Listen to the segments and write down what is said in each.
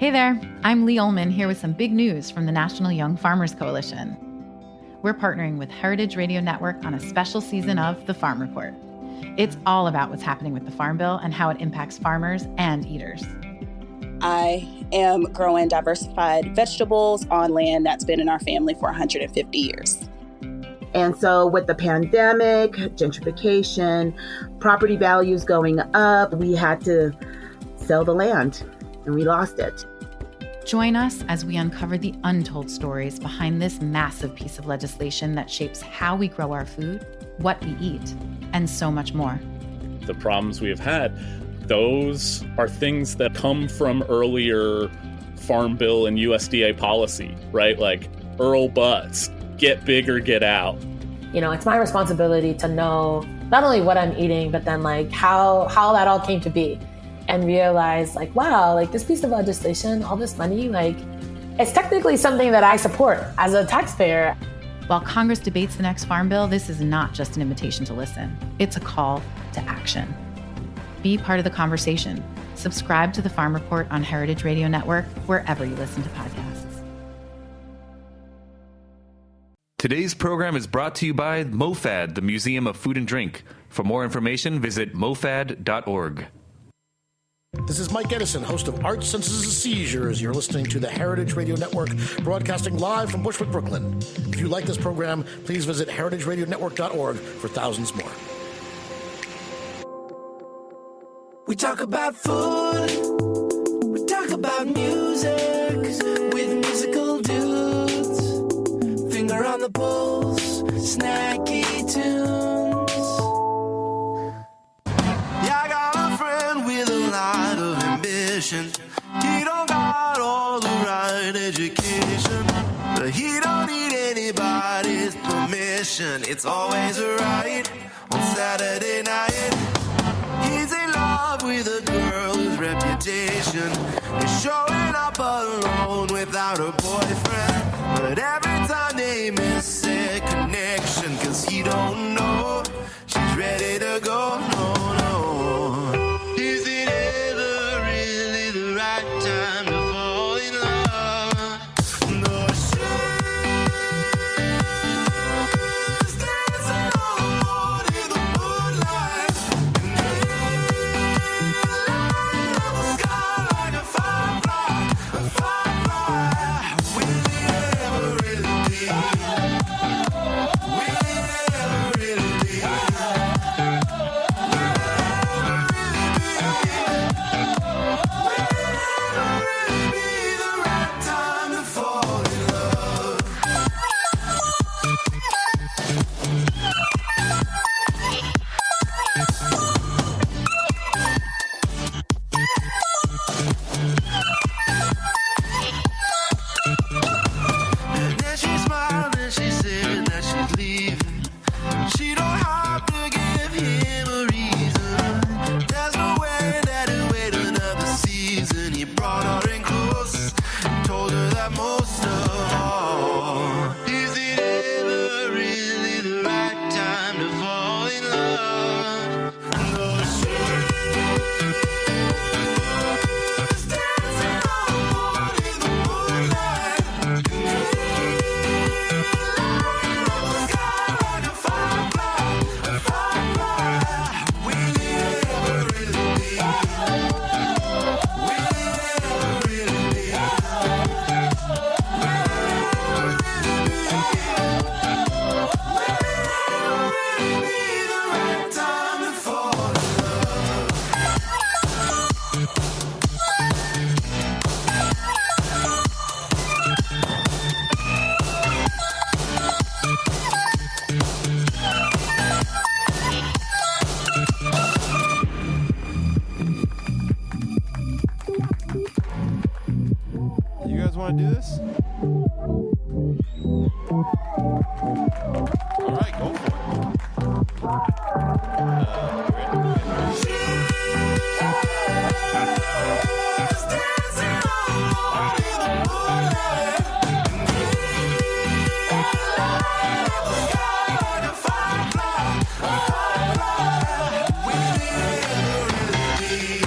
Hey there, I'm Lee Ullman here with some big news from the National Young Farmers Coalition. We're partnering with Heritage Radio Network on a special season of The Farm Report. It's all about what's happening with the Farm Bill and how it impacts farmers and eaters. I am growing diversified vegetables on land that's been in our family for 150 years. And so with the pandemic, gentrification, property values going up, we had to sell the land and we lost it. Join us as we uncover the untold stories behind this massive piece of legislation that shapes how we grow our food, what we eat, and so much more. The problems we have had, those are things that come from earlier Farm Bill and USDA policy, right? Like Earl Butz, get big or get out. You know, it's my responsibility to know not only what I'm eating, but then like how that all came to be. And realize like, wow, like this piece of legislation, all this money, like it's technically something that I support as a taxpayer. While Congress debates the next Farm Bill, this is not just an invitation to listen. It's a call to action. Be part of the conversation. Subscribe to the Farm Report on Heritage Radio Network, wherever you listen to podcasts. Today's program is brought to you by MoFad, the Museum of Food and Drink. For more information, visit mofad.org. This is Mike Edison, host of Art, Senses, and Seizures. You're listening to the Heritage Radio Network, broadcasting live from Bushwick, Brooklyn. If you like this program, please visit heritageradionetwork.org for thousands more. We talk about food, we talk about music, with musical dudes, finger on the pulse, snacky tunes. Yeah, I got a friend with a lot of ambition. He don't got all the right education, but he don't need anybody's permission. It's always right on Saturday night. He's in love with a girl whose reputation is showing up alone without a boyfriend. But every time they miss a connection, 'cause he don't know she's ready to go. No, no. Is it ever really the right time to fall in love? No, she's dancing alone in the moonlight, and in the sky like a firefly, a firefly. Will it ever really be? Will it ever really be? Then she smiled and she said that she's leaving. She don't have to give him a reason. There's no way that he'll wait another season. He brought her in close and told her that most of all, is it ever really the right time to fall in love? No, she's dancing alone in the moonlight, in the sky like a firefly, a firefly. Will it ever really be? Will it ever really be? You guys want to do this? All right, go for it. Will it ever really be?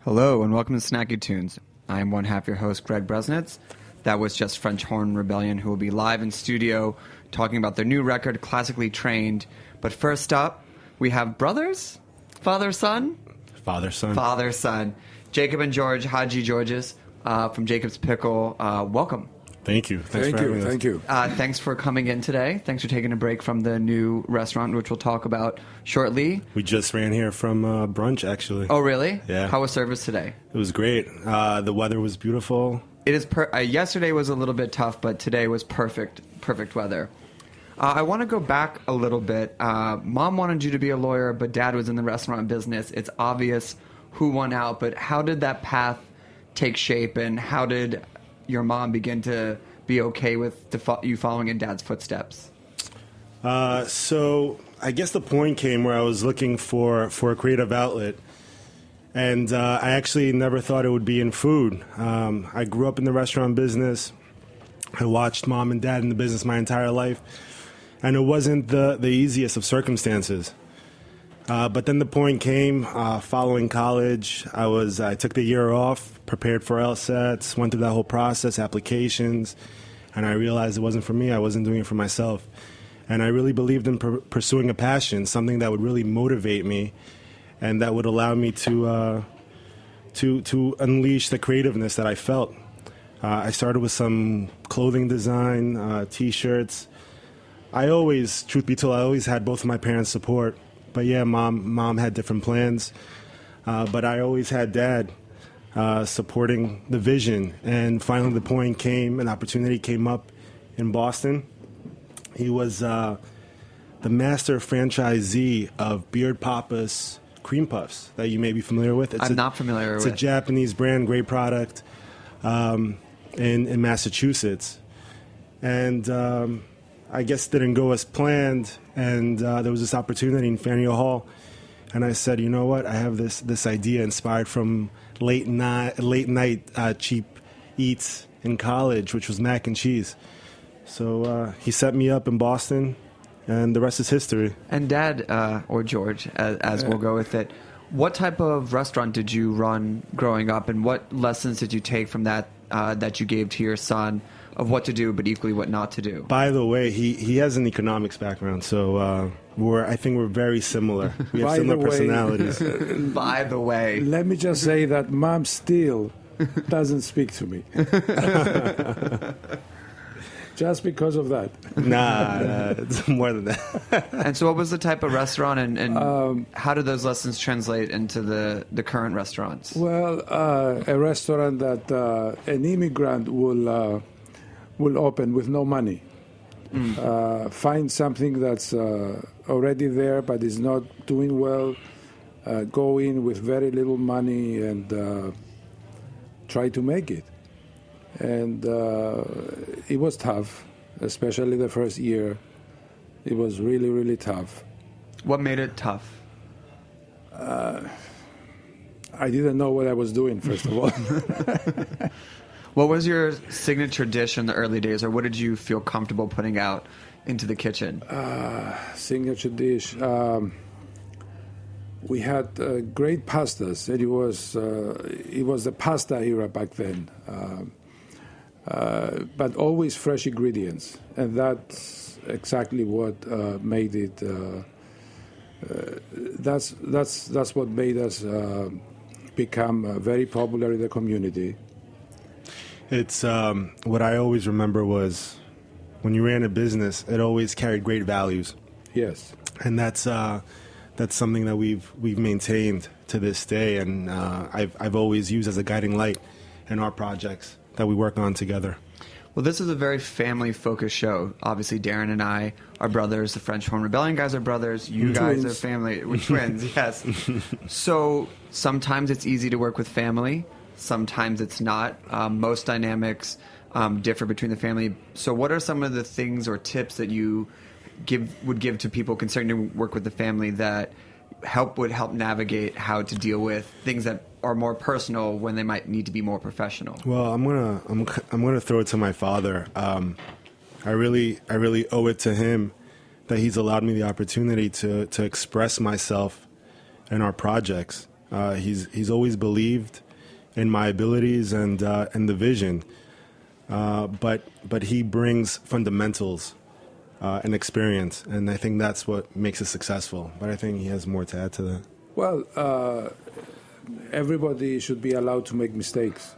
Hello and welcome to Snacky Tunes. I am one half your host, Greg Bresnitz. That was just French Horn Rebellion, who will be live in studio talking about their new record, Classically Trained. But first up, we have brothers? Father-son? Father-son. Father-son. Jacob and George Hadjigeorgis from Jacob's Pickle. Welcome. Thank you. Thanks for having us. Thank you. Thanks for coming in today. Thanks for taking a break from the new restaurant, which we'll talk about shortly. We just ran here from brunch, actually. Oh, really? Yeah. How was service today? It was great. The weather was beautiful. It is. Yesterday was a little bit tough, but today was perfect weather. I want to go back a little bit. Mom wanted you to be a lawyer, but Dad was in the restaurant business. It's obvious who won out, but how did that path take shape, and how did your mom begin to be okay with you following in Dad's footsteps? So I guess the point came where I was looking for a creative outlet, and I actually never thought it would be in food. I grew up in the restaurant business. I watched Mom and Dad in the business my entire life, and it wasn't the easiest of circumstances. But then the point came following college. I took the year off, prepared for LSATs, went through that whole process, applications, and I realized it wasn't for me. I wasn't doing it for myself. And I really believed in pursuing a passion, something that would really motivate me and that would allow me to unleash the creativeness that I felt. I started with some clothing design, T-shirts. Truth be told, I always had both of my parents' support. But yeah, mom had different plans. But I always had Dad supporting the vision. And finally the point came, an opportunity came up in Boston. He was the master franchisee of Beard Papa's Cream Puffs that you may be familiar with. I'm not familiar with. It's a Japanese brand, great product in Massachusetts. And I guess didn't go as planned, and there was this opportunity in Faneuil Hall, and I said, you know what, I have this idea inspired from late night cheap eats in college, which was mac and cheese. So he set me up in Boston, and the rest is history. And Dad, or George, as we'll go with it, what type of restaurant did you run growing up, and what lessons did you take from that that you gave to your son of what to do, but equally what not to do? By the way, he has an economics background, so I think we're very similar. We have similar personalities. By the way, let me just say that Mom still doesn't speak to me. Just because of that. Nah, it's more than that. And so what was the type of restaurant, and how did those lessons translate into the current restaurants? Well, a restaurant that an immigrant will open with no money. Find something that's already there but is not doing well, go in with very little money and try to make it. And it was tough, especially the first year. It was really, really tough. What made it tough? I didn't know what I was doing, first of all. What was your signature dish in the early days, or what did you feel comfortable putting out into the kitchen? Signature dish. We had great pastas. It was the pasta era back then, but always fresh ingredients, and that's exactly what made it. That's what made us become very popular in the community. It's what I always remember was when you ran a business, it always carried great values. Yes, and that's something that we've maintained to this day, and I've always used as a guiding light in our projects that we work on together. Well, this is a very family-focused show. Obviously, Darren and I are brothers. The French Horn Rebellion guys are brothers. You guys are family. We're twins, yes. So sometimes it's easy to work with family. Sometimes it's not. Most dynamics differ between the family. So what are some of the things or tips that you would give to people concerning to work with the family that would help navigate how to deal with things that are more personal when they might need to be more professional? Well, I'm gonna throw it to my father. I really owe it to him that he's allowed me the opportunity to express myself in our projects. He's always believed in my abilities and the vision. But he brings fundamentals and experience, and I think that's what makes it successful. But I think he has more to add to that. Well, everybody should be allowed to make mistakes,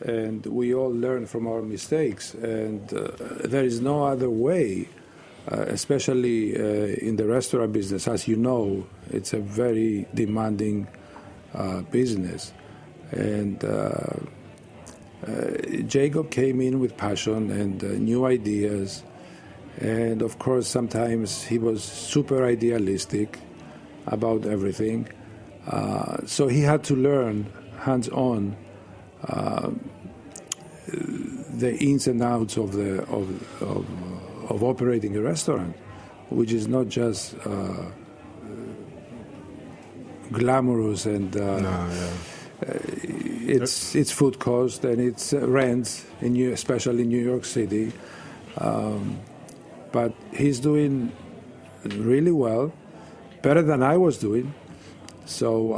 and we all learn from our mistakes, and there is no other way, especially in the restaurant business. As you know, it's a very demanding business, and Jacob came in with passion and new ideas, and of course sometimes he was super idealistic about everything, so he had to learn hands-on the ins and outs of operating a restaurant, which is not just glamorous and it's food cost and it's rents especially in New York City, but he's doing really well, better than I was doing. So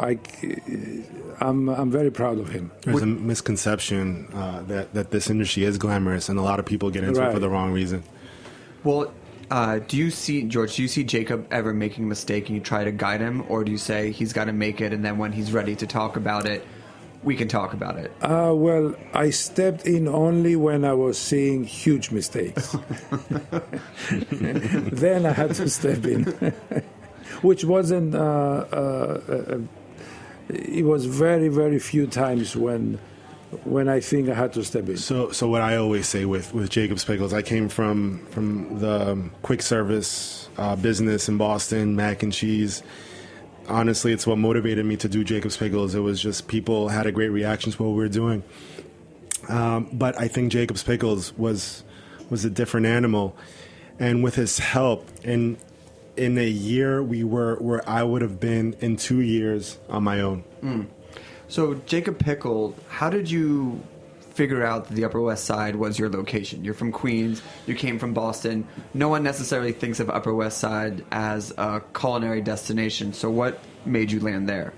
I'm very proud of him. There's a misconception that this industry is glamorous, and a lot of people get into it for the wrong reason. Well, do you see Jacob ever making a mistake and you try to guide him, or do you say he's got to make it and then when he's ready to talk about it, we can talk about it? Well, I stepped in only when I was seeing huge mistakes. Then I had to step in, which wasn't. It was very, very few times when I think I had to step in. So what I always say with Jacob's Pickles, I came from the quick service business in Boston, mac and cheese. Honestly, it's what motivated me to do Jacob's Pickles. It was just people had a great reaction to what we were doing. But I think Jacob's Pickles was a different animal. And with his help, in a year, we were where I would have been in 2 years on my own. So Jacob Pickle, how did you figure out that the Upper West Side was your location? You're from Queens, you came from Boston. No one necessarily thinks of Upper West Side as a culinary destination. So what made you land there?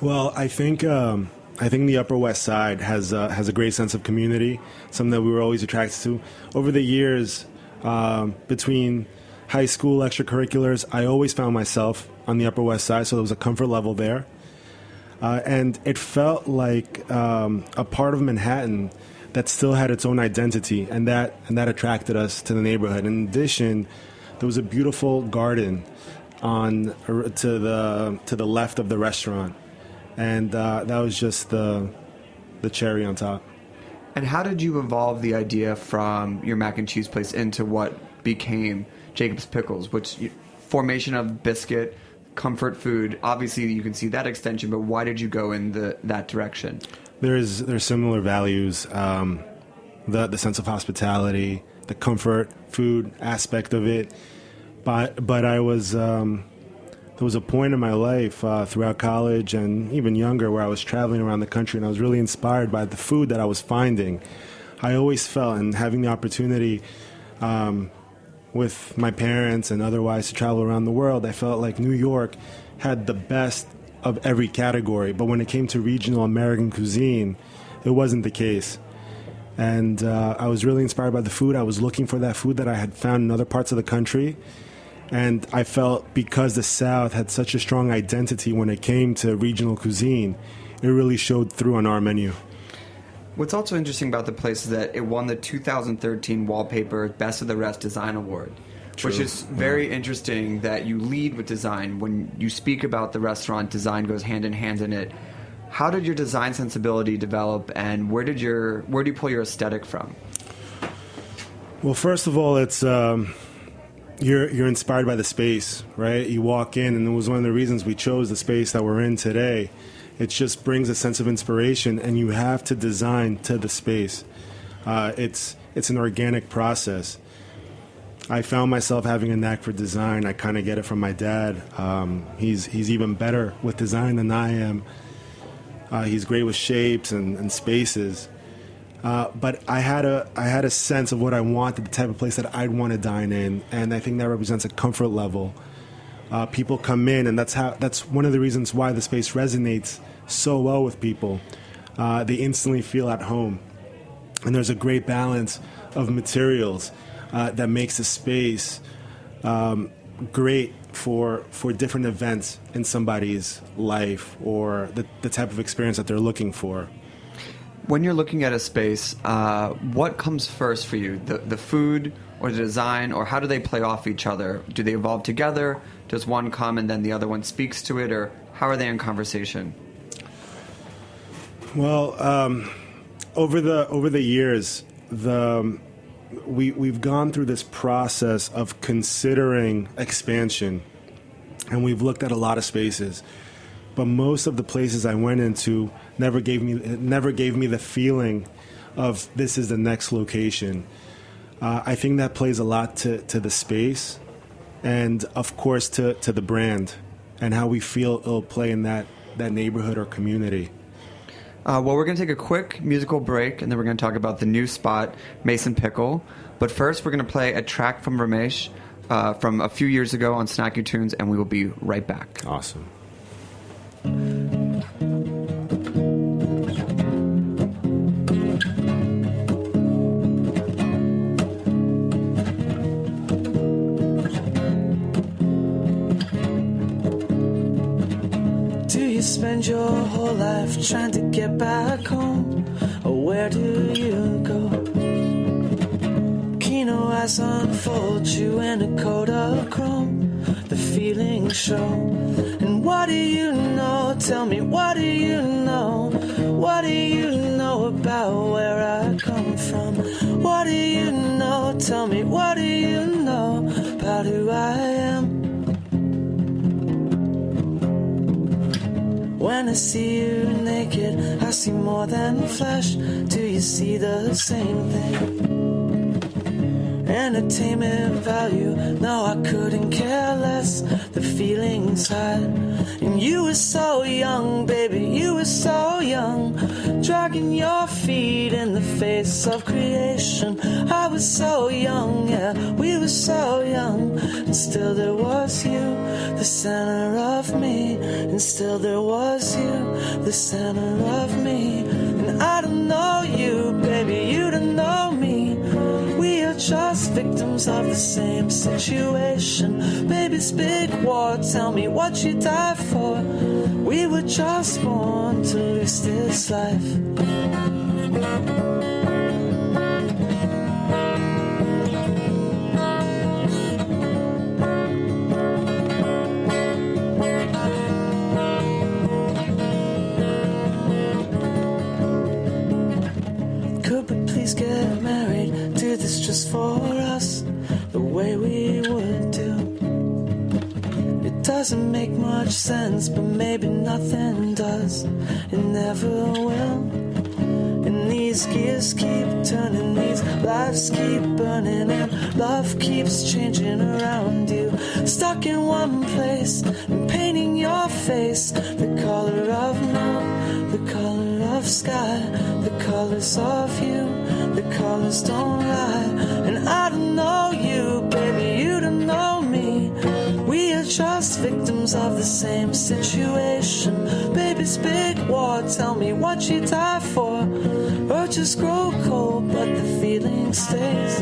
Well, I think the Upper West Side has a great sense of community, something that we were always attracted to. Over the years, between high school extracurriculars, I always found myself on the Upper West Side, so there was a comfort level there. And it felt like a part of Manhattan that still had its own identity, and that attracted us to the neighborhood. In addition, there was a beautiful garden to the left of the restaurant, and that was just the cherry on top. And how did you evolve the idea from your mac and cheese place into what became Jacob's Pickles, which formation of biscuit, comfort food? Obviously, you can see that extension, but why did you go in that direction? There's similar values, the sense of hospitality, the comfort food aspect of it. But I was there was a point in my life throughout college and even younger where I was traveling around the country, and I was really inspired by the food that I was finding. I always felt, and having the opportunity with my parents and otherwise to travel around the world, I felt like New York had the best of every category. But when it came to regional American cuisine, it wasn't the case. And I was really inspired by the food. I was looking for that food that I had found in other parts of the country. And I felt because the South had such a strong identity when it came to regional cuisine, it really showed through on our menu. What's also interesting about the place is that it won the 2013 Wallpaper Best of the Rest Design Award. True. Which is very interesting that you lead with design. When you speak about the restaurant, design goes hand in hand in it. How did your design sensibility develop, and where do you pull your aesthetic from? Well, first of all, it's you're inspired by the space, right? You walk in, and it was one of the reasons we chose the space that we're in today. It just brings a sense of inspiration, and you have to design to the space. It's an organic process. I found myself having a knack for design. I kind of get it from my dad. He's even better with design than I am. He's great with shapes and spaces. But I had a sense of what I wanted, the type of place that I'd want to dine in, and I think that represents a comfort level People come in, and that's one of the reasons why the space resonates so well with people. They instantly feel at home. And there's a great balance of materials that makes the space great for different events in somebody's life or the type of experience that they're looking for. When you're looking at a space, what comes first for you? The food or the design, or how do they play off each other? Do they evolve together? Does one come and then the other one speaks to it, or how are they in conversation? Well, over the years, we've gone through this process of considering expansion, and we've looked at a lot of spaces. But most of the places I went into never gave me the feeling of this is the next location. I think that plays a lot to the space, and of course to the brand and how we feel it'll play in that neighborhood or community. Well, we're going to take a quick musical break, and then we're going to talk about the new spot, Mason Pickle. But first, we're going to play a track from Ramesh from a few years ago on Snacky Tunes, and we will be right back. Awesome. Spend your whole life trying to get back home, or where do you go? Kino eyes unfold you in a coat of chrome, the feelings show. And what do you know? Tell me, what do you know? What do you know about where I come from? What do you know? Tell me, what do you know about who I am? When I see you naked, I see more than flesh. Do you see the same thing? Entertainment value, no, I couldn't care less. The feelings hide. And you were so young, baby, you were so young, dragging your feet in the face of creation. I was so young, yeah, we were so young. And still there was you, the center of me. And still there was you, the center of me. And I don't know you, baby, you don't know me. We are just victims of the same situation. Baby's big war, tell me what you died for. We were just born to lose this life. Could we please get married? Do this just for us, the way we would do. It doesn't make much sense, but maybe nothing does. It never will. And these gears keep turning, these lives keep burning, and love keeps changing around you. Stuck in one place, and painting your face the color of milk, the color of sky, the colors of you, the colors don't lie. And I don't know you, baby, you don't know me. We are just victims of the same situation. Baby's big war, tell me what you die for. Urges grow cold, but the feeling stays.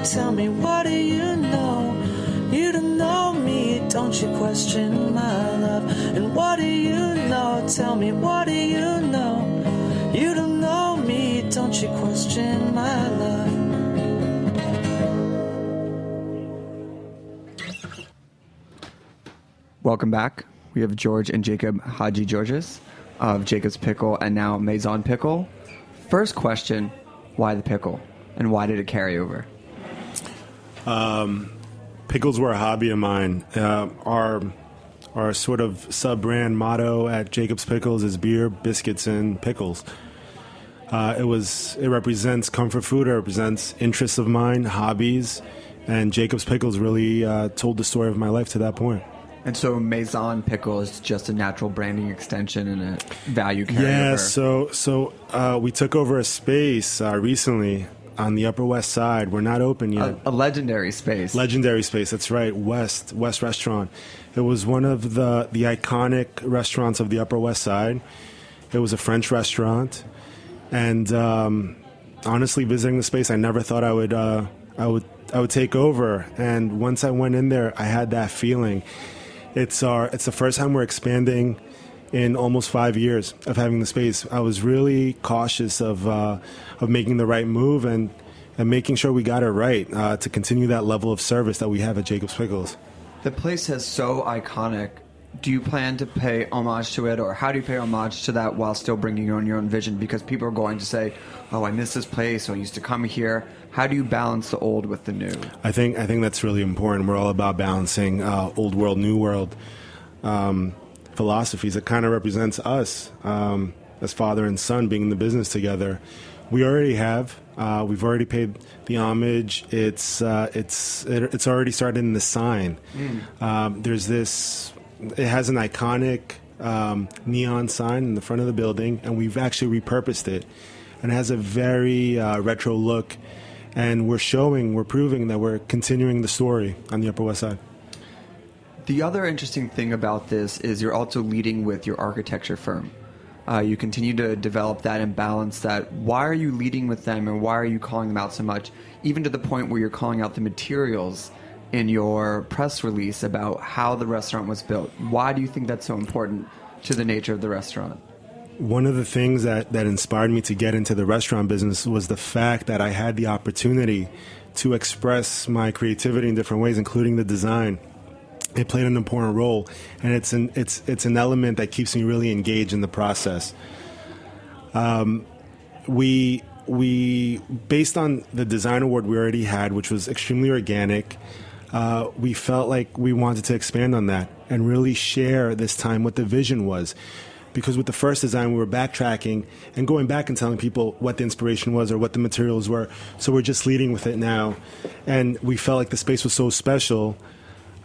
Tell me, what do you know? You don't know me, don't you question my love? And what do you know? Tell me, what do you know? You don't know me, don't you question my love? Welcome back. We have George and Jacob Hadjigeorgis of Jacob's Pickle and now Maison Pickle. First question, why the pickle? And why did it carry over? Pickles were a hobby of mine. Our sort of sub-brand motto at Jacob's Pickles is beer, biscuits, and pickles. It represents comfort food. It represents interests of mine, hobbies, And Jacob's Pickles really told the story of my life to that point. And so Maison Pickle is just a natural branding extension and a value carryover. Yeah, so we took over a space recently on the Upper West Side. We're not open yet. A legendary space. Legendary space, that's right. West Restaurant. It was one of the iconic restaurants of the Upper West Side. It was a French restaurant. And honestly, visiting the space, I never thought I would take over. And once I went in there, I had that feeling. It's the first time we're expanding in almost 5 years of having the space. I was really cautious of making the right move and making sure we got it right to continue that level of service that we have at Jacob's Pickles. The place is so iconic. Do you plan to pay homage to it, or how do you pay homage to that while still bringing on your own vision? Because people are going to say, oh, I miss this place, or I used to come here. How do you balance the old with the new? I think that's really important. We're all about balancing old world, new world philosophies. It kind of represents us as father and son being in the business together. We already have. We've already paid the homage. It's already started in the sign. There's this. It has an iconic neon sign in the front of the building, and we've actually repurposed it. And it has a very retro look. And we're proving that we're continuing the story on the Upper West Side. The other interesting thing about this is you're also leading with your architecture firm. You continue to develop that and balance that. Why are you leading with them, and why are you calling them out so much, even to the point where you're calling out the materials in your press release about how the restaurant was built? Why do you think that's so important to the nature of the restaurant? One of the things that inspired me to get into the restaurant business was the fact that I had the opportunity to express my creativity in different ways, including the design. It played an important role, and it's an element that keeps me really engaged in the process. We based on the design award we already had, which was extremely organic, we felt like we wanted to expand on that and really share this time what the vision was. Because with the first design, we were backtracking and going back and telling people what the inspiration was or what the materials were. So we're just leading with it now. And we felt like the space was so special.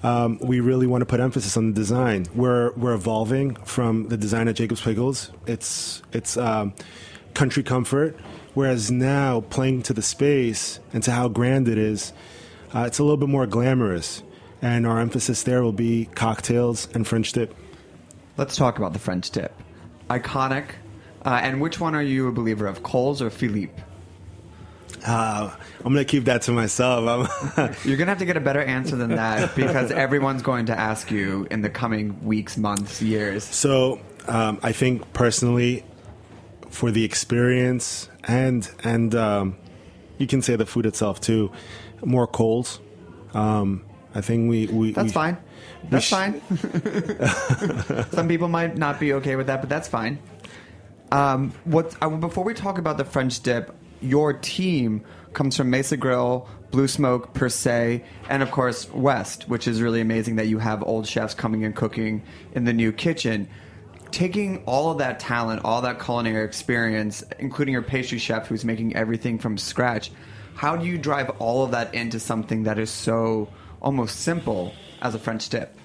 We really want to put emphasis on the design. We're evolving from the design at Jacob's Pickles. It's country comfort. Whereas now, playing to the space and to how grand it is, it's a little bit more glamorous. And our emphasis there will be cocktails and French dip. Let's talk about the French dip. Iconic. And which one are you a believer of, Cole's or Philippe? I'm going to keep that to myself. You're going to have to get a better answer than that because everyone's going to ask you in the coming weeks, months, years. So I think personally, for the experience and you can say the food itself too, more Cole's. I think we That's fine. That's fine. Some people might not be okay with that, but that's fine. Before we talk about the French dip, your team comes from Mesa Grill, Blue Smoke, Per Se, and of course West, which is really amazing that you have old chefs coming and cooking in the new kitchen. Taking all of that talent, all that culinary experience, including your pastry chef who's making everything from scratch, how do you drive all of that into something that is so almost simple as a French dip?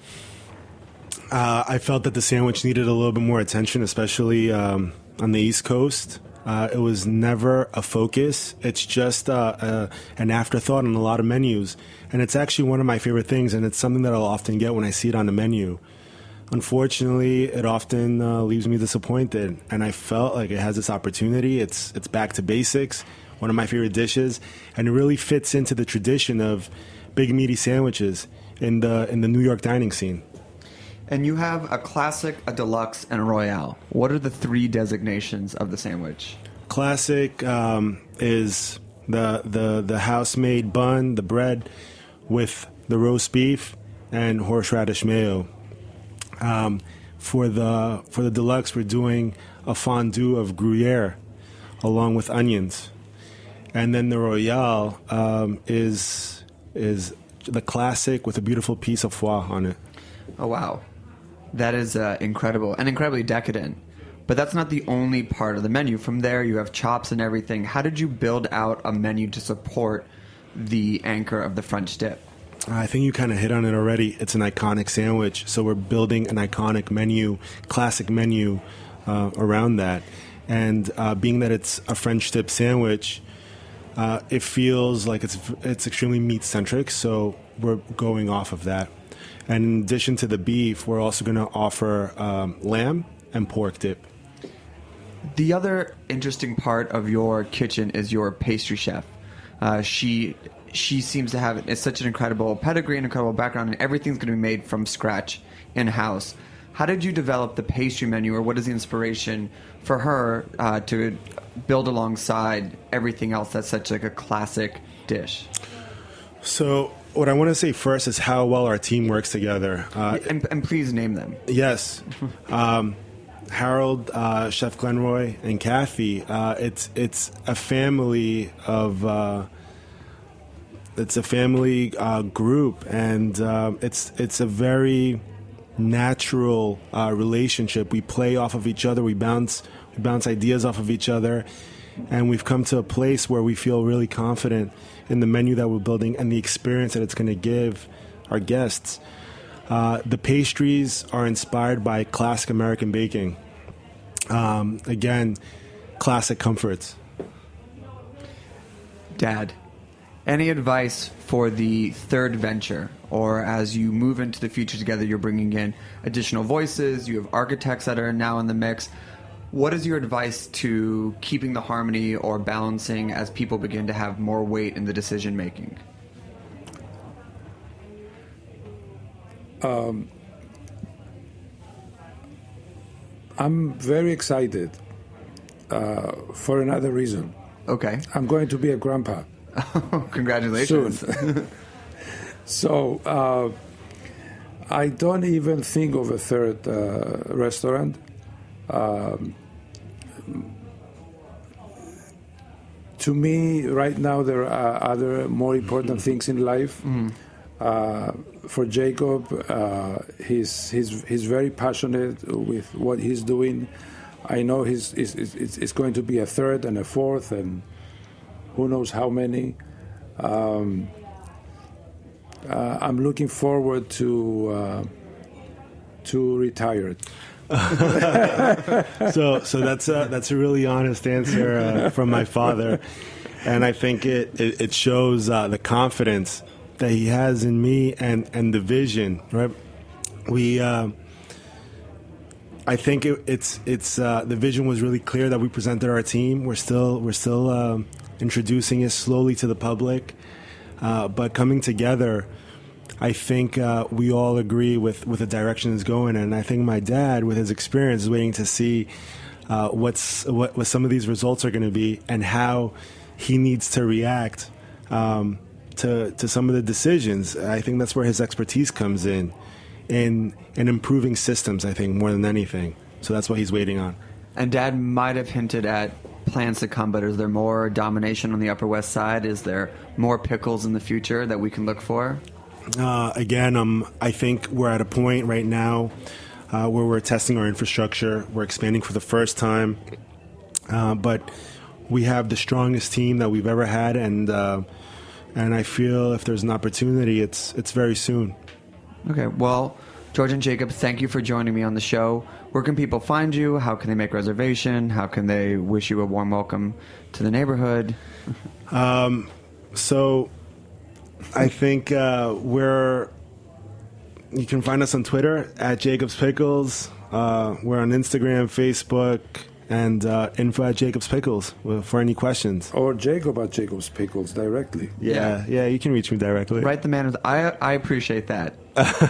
I felt that the sandwich needed a little bit more attention, especially on the East Coast. It was never a focus. It's just an afterthought on a lot of menus. And it's actually one of my favorite things, and it's something that I'll often get when I see it on the menu. Unfortunately, it often leaves me disappointed. And I felt like it has this opportunity. It's back to basics, one of my favorite dishes, and it really fits into the tradition of big meaty sandwiches in the New York dining scene. And you have a classic, a deluxe, and a royale. What are the three designations of the sandwich? Classic is the house-made bun, the bread, with the roast beef and horseradish mayo. For the deluxe, we're doing a fondue of Gruyere along with onions, and then the royale is the classic with a beautiful piece of foie on it. Oh wow. That is incredible and incredibly decadent. But that's not the only part of the menu. From there, you have chops and everything. How did you build out a menu to support the anchor of the French dip? I think you kind of hit on it already. It's an iconic sandwich, so we're building an iconic menu, classic menu around that. And being that it's a French dip sandwich, it feels like it's extremely meat-centric, so we're going off of that. And in addition to the beef, we're also going to offer lamb and pork dip. The other interesting part of your kitchen is your pastry chef. She seems to have such an incredible pedigree and incredible background, and everything's going to be made from scratch in-house. How did you develop the pastry menu, or what is the inspiration for her to build alongside everything else that's such like a classic dish? So what I want to say first is how well our team works together. And please name them. Yes. Harold, Chef Glenroy, and Kathy. It's a family of... it's a family group, and it's a very natural relationship. We play off of each other. We bounce ideas off of each other, and we've come to a place where we feel really confident in the menu that we're building and the experience that it's going to give our guests. The pastries are inspired by classic American baking. Again, classic comforts. Dad, any advice for the third venture, or as you move into the future together, you're bringing in additional voices, you have architects that are now in the mix. What is your advice to keeping the harmony or balancing as people begin to have more weight in the decision making? I'm very excited for another reason. Okay. I'm going to be a grandpa. Congratulations. Soon. So I don't even think of a third restaurant. To me, right now, there are other more important things in life. For Jacob, he's very passionate with what he's doing. I know it's going to be a third and a fourth, and who knows how many. I'm looking forward to retire. So that's a really honest answer from my father, and I think it shows the confidence that he has in me and the vision. Right? I think it's the vision was really clear that we presented our team. We're still introducing it slowly to the public, but coming together. I think we all agree with the direction it's going, and I think my dad, with his experience, is waiting to see what some of these results are going to be and how he needs to react to some of the decisions. I think that's where his expertise comes in improving systems, I think, more than anything. So that's what he's waiting on. And Dad might have hinted at plans to come, but is there more domination on the Upper West Side? Is there more Pickles in the future that we can look for? Again, I think we're at a point right now where we're testing our infrastructure. We're expanding for the first time, but we have the strongest team that we've ever had, and I feel if there's an opportunity, it's very soon. Okay, well, George and Jacob, thank you for joining me on the show. Where can people find you? How can they make reservation? How can they wish you a warm welcome to the neighborhood? So I think you can find us on Twitter at Jacob's Pickles. We're on Instagram, Facebook, and info at Jacob's Pickles for any questions. Or Jacob at Jacob's Pickles directly. Yeah, you can reach me directly. Write the man. I appreciate that.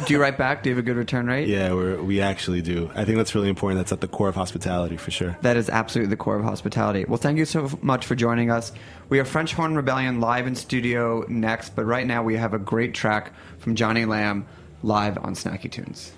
Do you write back? Do you have a good return rate? Yeah, we actually do. I think that's really important. That's at the core of hospitality, for sure. That is absolutely the core of hospitality. Well, thank you so much for joining us. We have French Horn Rebellion live in studio next, but right now we have a great track from Johnny Lamb live on Snacky Tunes.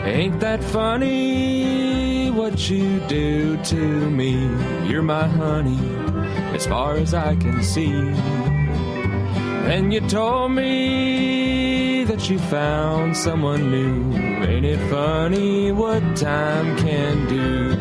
Ain't that funny what you do to me. You're my honey, as far as I can see. And you told me that you found someone new. Ain't it funny what time can do?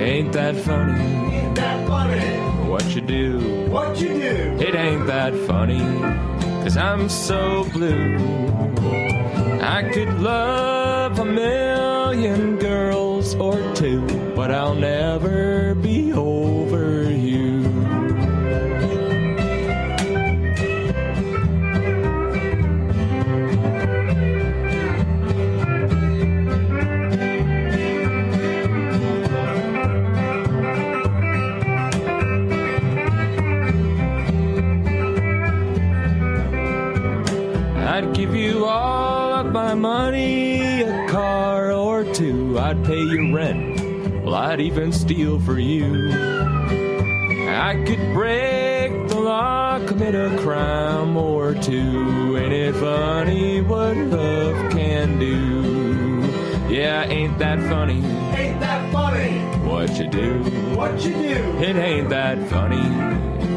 Ain't that funny? Ain't that funny? What you do? What you do? It ain't that funny, 'cause I'm so blue. I could love a million girls or two, but I'll never be over you. I'd give you all of my money, a car or two. I'd pay your rent. Well, I'd even steal for you. I could break the law, commit a crime or two. Ain't it funny what love can do? Yeah, ain't that funny? Ain't that funny? What you do? What you do? It ain't that funny,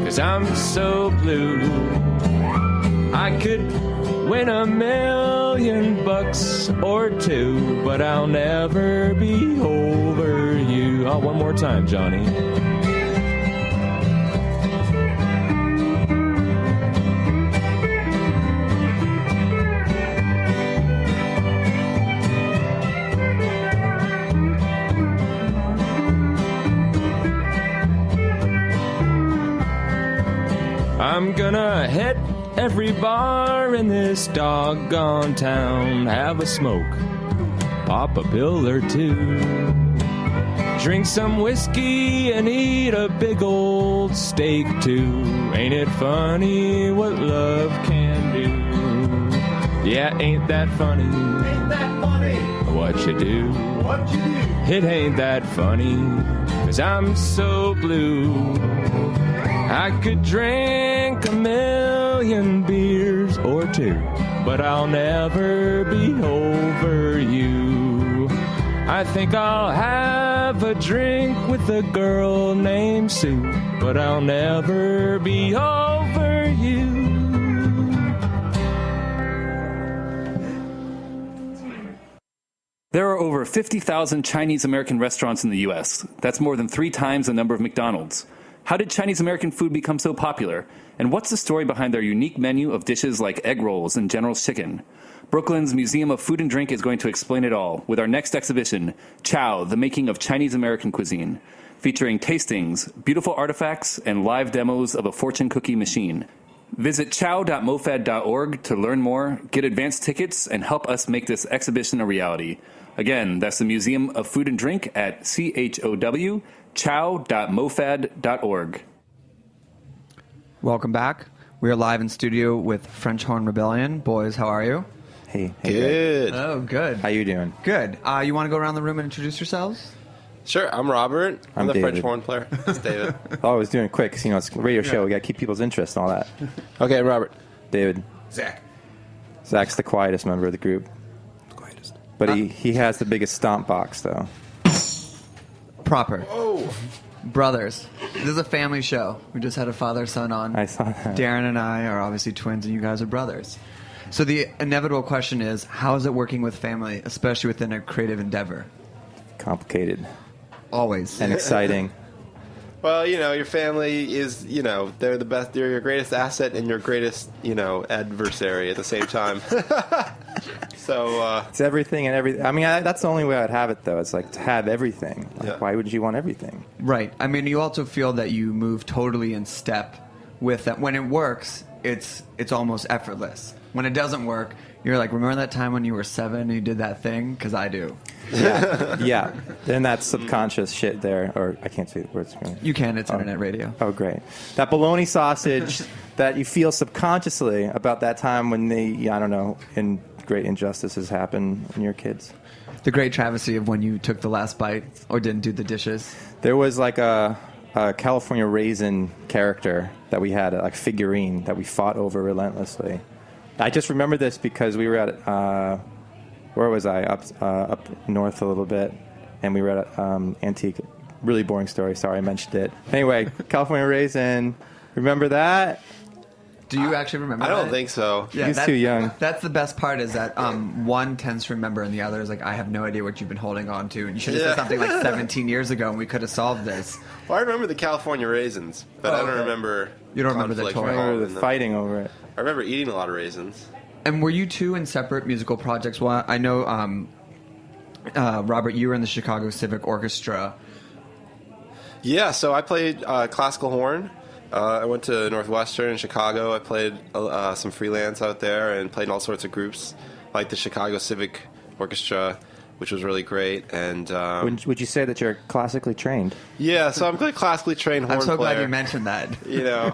'cause I'm so blue. I could win $1,000,000 or two, but I'll never be over you. Oh, one more time, Johnny. I'm gonna hit every bar in this doggone town, have a smoke, pop a pill or two, drink some whiskey and eat a big old steak too. Ain't it funny what love can do? Yeah, ain't that funny? Ain't that funny? What you do? What you do? It ain't that funny, 'cause I'm so blue. I could drink 1,000,000 beers or two, but I'll never be over you. I think I'll have a drink with a girl named Sue, but I'll never be over you. There are over 50,000 Chinese American restaurants in the U.S. That's more than 3 times the number of McDonald's. How did Chinese American food become so popular? And what's the story behind their unique menu of dishes like egg rolls and General's chicken? Brooklyn's Museum of Food and Drink is going to explain it all with our next exhibition, Chow, the Making of Chinese American Cuisine, featuring tastings, beautiful artifacts, and live demos of a fortune cookie machine. Visit chow.mofad.org to learn more, get advance tickets, and help us make this exhibition a reality. Again, that's the Museum of Food and Drink at chow.mofad.org. Welcome back. We are live in studio with French Horn Rebellion. Boys, how are you? Hey. Good. Oh, good. How you doing? Good. You want to go around the room and introduce yourselves? Sure. I'm Robert. I'm the David. French horn player. It's David. Oh, I was doing it quick because, it's a radio show. We got to keep people's interest and all that. Okay, Robert. David. Zach. Zach's the quietest member of the group. But he has the biggest stomp box, though. Proper. Oh. Brothers. This is a family show. We just had a father-son on. I saw that. Darren and I are obviously twins, and you guys are brothers. So the inevitable question is, how is it working with family, especially within a creative endeavor? Complicated. Always. And exciting. Well, your family is, they're the best. They're your greatest asset and your greatest, adversary at the same time. So it's everything and everything. I mean, that's the only way I'd have it, though. It's like to have everything. Why would you want everything? Right. I mean, you also feel that you move totally in step with that. When it works, it's almost effortless. When it doesn't work, you're like, remember that time when you were 7 and you did that thing? Because I do. Yeah. Then that's subconscious shit there. Or I can't say the words. You can. It's internet radio. Oh, great. That bologna sausage that you feel subconsciously about that time when they, I don't know, in great injustices happen in your kids. The great travesty of when you took the last bite or didn't do the dishes. There was like a California raisin character that we had, like figurine that we fought over relentlessly. I just remember this because we were at where was I? Up north a little bit, and we were at Antique. Really boring story. Sorry, I mentioned it. Anyway, California raisin. Remember that? Do you actually remember? I don't that? think so. Yeah, He's too young. That's the best part is that one tends to remember and the other is like, I have no idea what you've been holding on to. And you should have said something like 17 years ago and we could have solved this. Well, I remember the California raisins, but I don't remember. You don't remember the conflict toy? I remember involved the in fighting over it. I remember eating a lot of raisins. And were you two in separate musical projects? Well, I know, Robert, you were in the Chicago Civic Orchestra. Yeah, so I played classical horn. I went to Northwestern in Chicago. I played some freelance out there and played in all sorts of groups, like the Chicago Civic Orchestra, which was really great. And Would you say that you're classically trained? yeah, so I'm a classically trained horn I'm so player. glad you mentioned that. You know,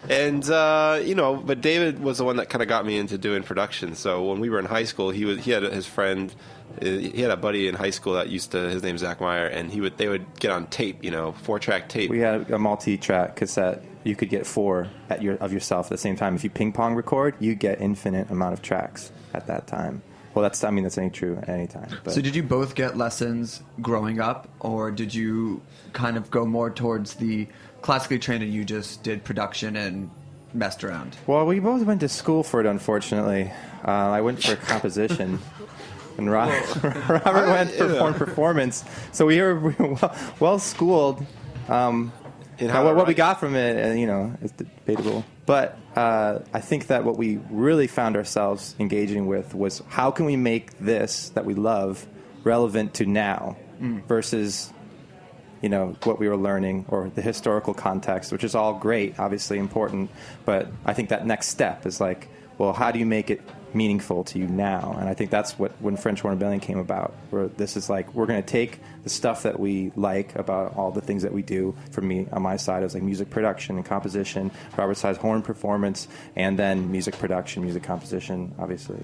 and but David was the one that kind of got me into doing production. So when we were in high school, he had his friend. He had a buddy in high school that his name's Zach Meyer, and they would get on tape, 4-track tape. We had a multi-track cassette. You could get 4 of yourself at the same time. If you ping pong record, you get infinite amount of tracks at that time. Well, that's ain't true at any time. But. So did you both get lessons growing up, or did you kind of go more towards the classically trained and you just did production and messed around? Well, we both went to school for it, unfortunately. I went for composition. And Robert went for horn performance. So we were well schooled. What we got from it, is debatable. But I think that what we really found ourselves engaging with was how can we make this that we love relevant to now versus, what we were learning or the historical context, which is all great, obviously important. But I think that next step is like, well, how do you make it meaningful to you now? And I think that's when French Horn Rebellion came about, where this is like, we're going to take the stuff that we like about all the things that we do. For me, on my side, it was like music production and composition, Robert's side, horn performance, and then music production, music composition, obviously.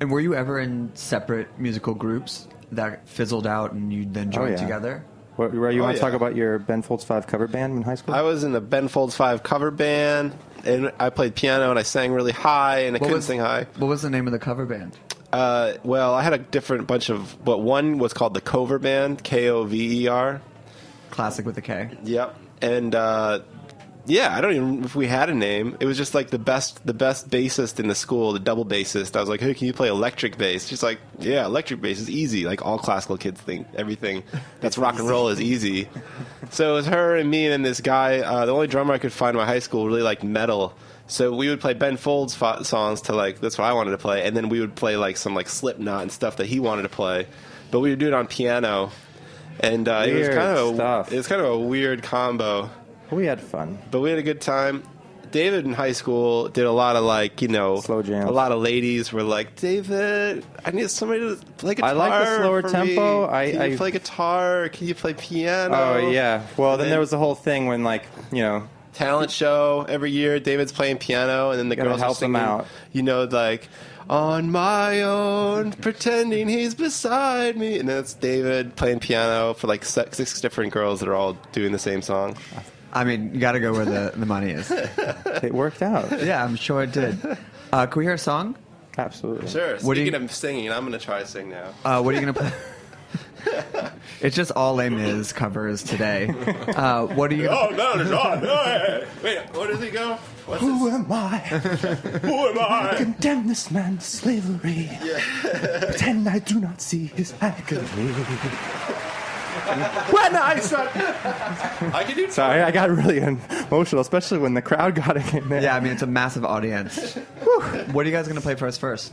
And were you ever in separate musical groups that fizzled out and you then joined together? Where you want to talk about your Ben Folds 5 cover band in high school? I was in the Ben Folds 5 cover band, and I played piano, and I sang really high, and I couldn't sing high. What was the name of the cover band? Well, I had a different bunch of, but one was called the Cover Band, Kover. Classic with a K. Yep. And I don't even know if we had a name. It was just like the best bassist in the school, the double bassist. I was like, hey, can you play electric bass? She's like, yeah, electric bass is easy. Like all classical kids think everything that's rock and roll is easy. So it was her and me and then this guy. The only drummer I could find in my high school really liked metal. So we would play Ben Folds songs to that's what I wanted to play. And then we would play some Slipknot and stuff that he wanted to play. But we would do it on piano. And it was kind of a weird combo. We had fun. But we had a good time. David in high school did a lot of slow jams. A lot of ladies were like, David, I need somebody to play guitar. I like the slower tempo. Can you play guitar? Can you play piano? Oh, yeah. Well, then there was the whole thing when talent show every year, David's playing piano, and then the girls help are singing, him out. on my own, pretending he's beside me. And then it's David playing piano for 6 different girls that are all doing the same song. I mean, you got to go where the money is. It worked out. Yeah, I'm sure it did. Can we hear a song? Absolutely. Sure. Speaking of singing, I'm going to try to sing now. What are you going to play? It's just all Les Mis covers today. What are you? Oh, no, it's on. Wait, where does he go? Who am I? Who am I? Condemn this man to slavery. Yeah. Pretend I do not see his agony. When I said, I can do. Sorry, I got really emotional, especially when the crowd got in there. Yeah, I mean it's a massive audience. What are you guys going to play for us first?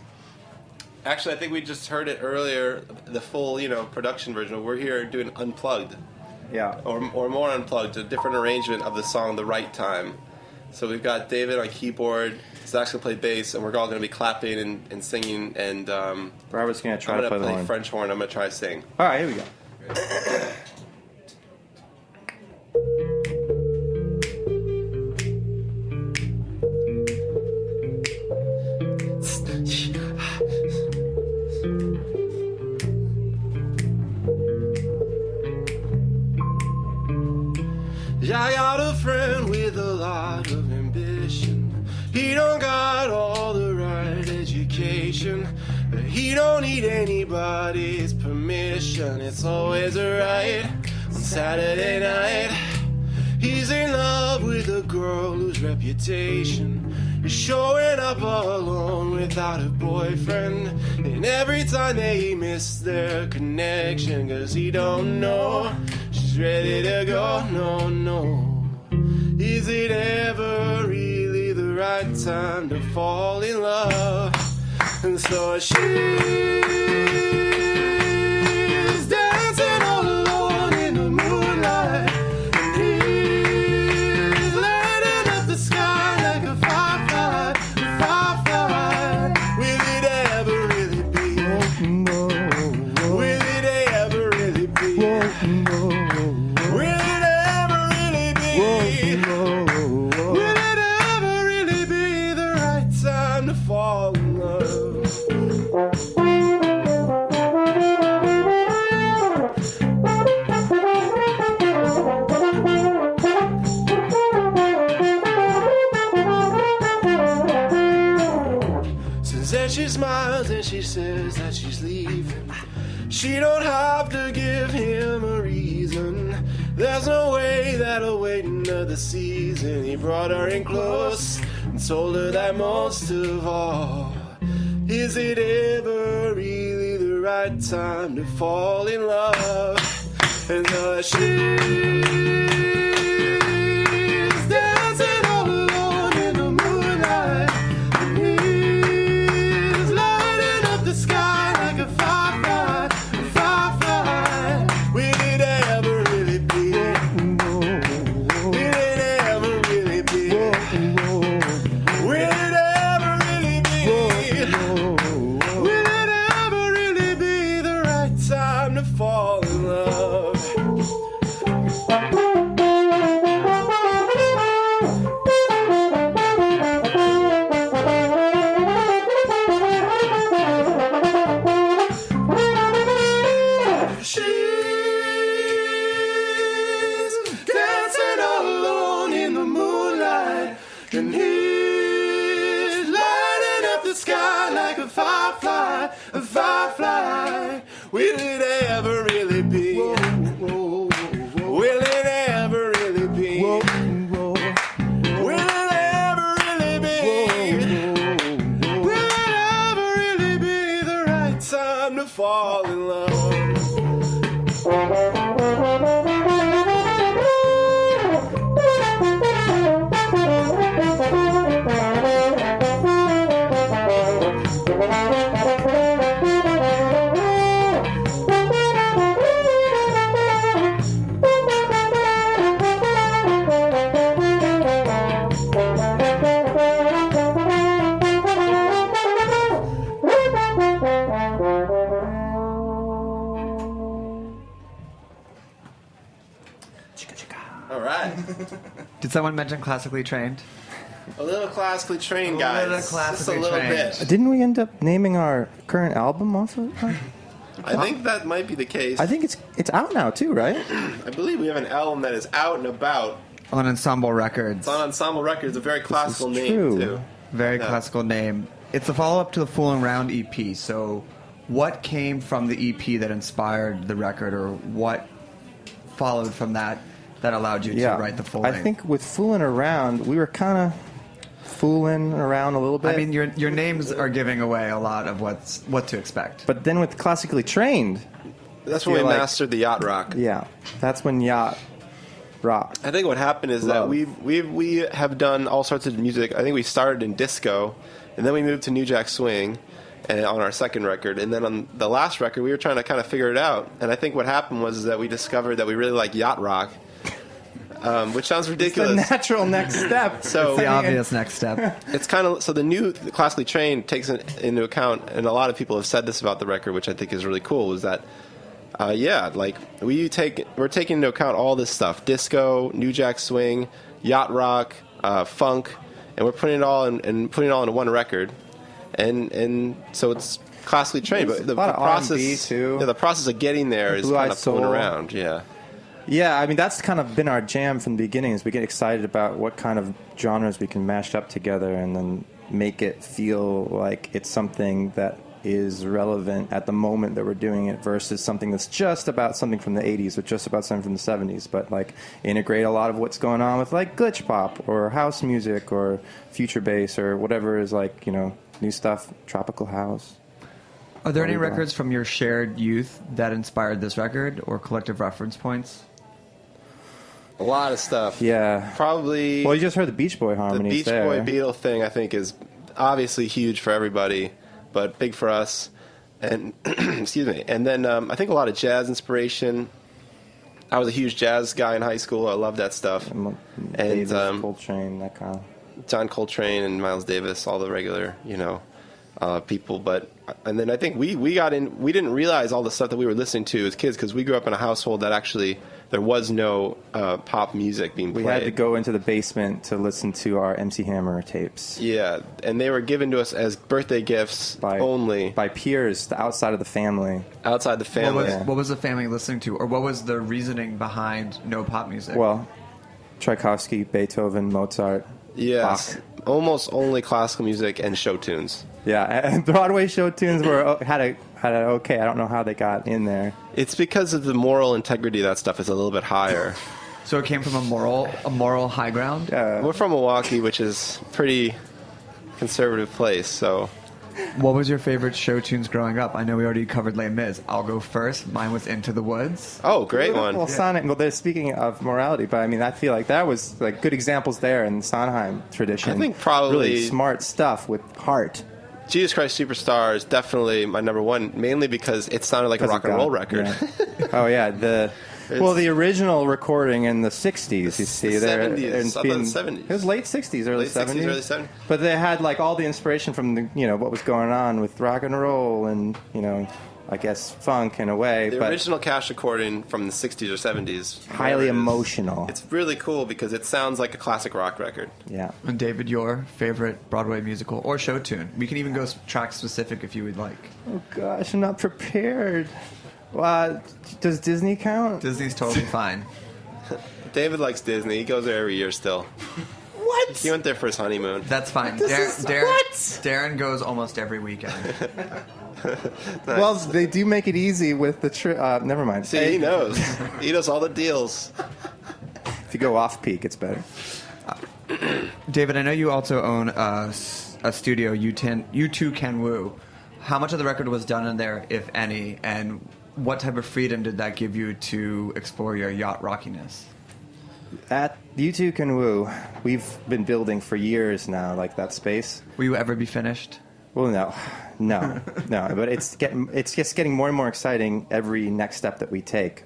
Actually, I think we just heard it earlier, the full, production version. We're here doing unplugged. Yeah. Or more unplugged, a different arrangement of the song, The Right Time. So we've got David on keyboard, Zach's going to play bass, and we're all going to be clapping and singing. And Robert's going to try to play the horn. I'm going to play French horn. I'm going to try to sing. All right, here we go. He don't got all the right education, but he don't need anybody's permission. It's always alright on Saturday night. He's in love with a girl whose reputation is showing up all alone without a boyfriend. And every time they miss their connection, 'cause he don't know she's ready to go. No, no. Is it ever really the right time to fall in love? And so she's dancing all alone in the moonlight. She smiles and she says that she's leaving. She don't have to give him a reason. There's no way that'll wait another season. He brought her in close and told her that most of all, is it ever really the right time to fall in love? And she's dancing all alone in the moonlight. Did someone mention classically trained? A little classically trained, guys. Just a little bit. Didn't we end up naming our current album off of it? I think that might be the case. I think it's out now too, right? I believe we have an album that is out and about. On Ensemble Records. It's on Ensemble Records, a very classical name, too. Very classical name. It's a follow-up to the Foolin' Around EP, so what came from the EP that inspired the record, or what followed from that allowed you to write the full length? I think with Foolin' Around, we were kind of fooling around a little bit. I mean, your names are giving away a lot of what to expect. But then with Classically Trained... That's when we mastered the yacht rock. Yeah, that's when yacht rock. I think what happened is that we have done all sorts of music. I think we started in disco, and then we moved to New Jack Swing and on our second record. And then on the last record, we were trying to kind of figure it out. And I think what happened was that we discovered that we really like yacht rock. Which sounds ridiculous. It's the natural next step. So it's the obvious next step. It's kind of so the new Classically Trained takes into account, and a lot of people have said this about the record, which I think is really cool. Is that like we're taking into account all this stuff: disco, New Jack Swing, yacht rock, funk, and we're putting it all into one record, and so it's classically trained. But the process R&B too. Yeah, the process of getting there is kind of fooling around. Yeah. Yeah, I mean, that's kind of been our jam from the beginning, is we get excited about what kind of genres we can mash up together and then make it feel like it's something that is relevant at the moment that we're doing it versus something that's just about something from the 80s or just about something from the 70s, but like integrate a lot of what's going on with like glitch pop or house music or future bass or whatever is like, you know, new stuff, tropical house. Are there any records from your shared youth that inspired this record or collective reference points? A lot of stuff. Yeah. Probably. Well, you just heard the Beach Boy harmonies. The Beach Boy Beatle thing, I think, is obviously huge for everybody, but big for us. And excuse me. And then I think a lot of jazz inspiration. I was a huge jazz guy in high school. I loved that stuff. And Davis, Coltrane, that kind of. John Coltrane and Miles Davis, all the regular, you know, people. And then I think we got in. We didn't realize all the stuff that we were listening to as kids because we grew up in a household that actually there was no pop music being played. We had to go into the basement to listen to our MC Hammer tapes. Yeah, and they were given to us as birthday gifts only by peers outside of the family. Outside the family. What was the family listening to, or what was the reasoning behind no pop music? Well, Tchaikovsky, Beethoven, Mozart. Yes, Bach. Almost only classical music and show tunes. Yeah, and Broadway show tunes had a okay. I don't know how they got in there. It's because of the moral integrity of that stuff is a little bit higher. So it came from a moral high ground? We're from Milwaukee, which is a pretty conservative place, so. What was your favorite show tunes growing up? I know we already covered Les Mis. I'll go first. Mine was Into the Woods. Oh, great one. Well, Sondheim, well, they're speaking of morality, but I mean, I feel like that was like good examples there in the Sondheim tradition. I think probably really smart stuff with heart. Jesus Christ Superstar is definitely my number one, mainly because it sounded like a rock and roll record. Yeah. Oh, yeah. The original recording in the 60s, you see. The there 70s. I thought the 70s. It was late 60s, early 70s. Late 60s, early 70s. But they had like all the inspiration from the, you know, what was going on with rock and roll and, you know, I guess funk in a way. The original Cash recording from the 60s or 70s. Highly emotional. It's really cool because it sounds like a classic rock record. Yeah. And David, your favorite Broadway musical or show tune? We can even go track specific if you would like. Oh gosh, I'm not prepared. Does Disney count? Disney's totally fine. David likes Disney. He goes there every year still. What? He went there for his honeymoon. That's fine. What? Darren goes almost every weekend. Nice. Well, they do make it easy with the trip. Never mind. See, he knows. He knows all the deals. If you go off peak, it's better. David, I know you also own a studio, YouTooCanWoo. How much of the record was done in there, if any, and what type of freedom did that give you to explore your yacht rockiness? At YouTooCanWoo, we've been building for years now, like that space. Will you ever be finished? Well, no. But it's just getting more and more exciting every next step that we take.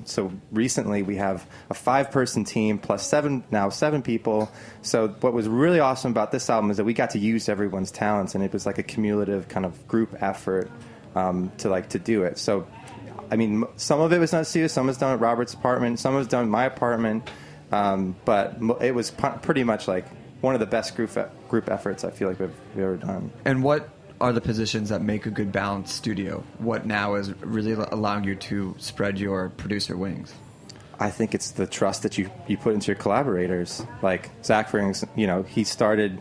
So recently we have a 5-person team plus 7 people. So what was really awesome about this album is that we got to use everyone's talents, and it was like a cumulative kind of group effort to do it. So, I mean, some of it was done at studio, some was done at Robert's apartment, some was done at my apartment, but it was pretty much like one of the best group efforts I feel like we've ever done. And what are the positions that make a good balanced studio? What now is really allowing you to spread your producer wings? I think it's the trust that you put into your collaborators. Like Zach, for instance, you know, he started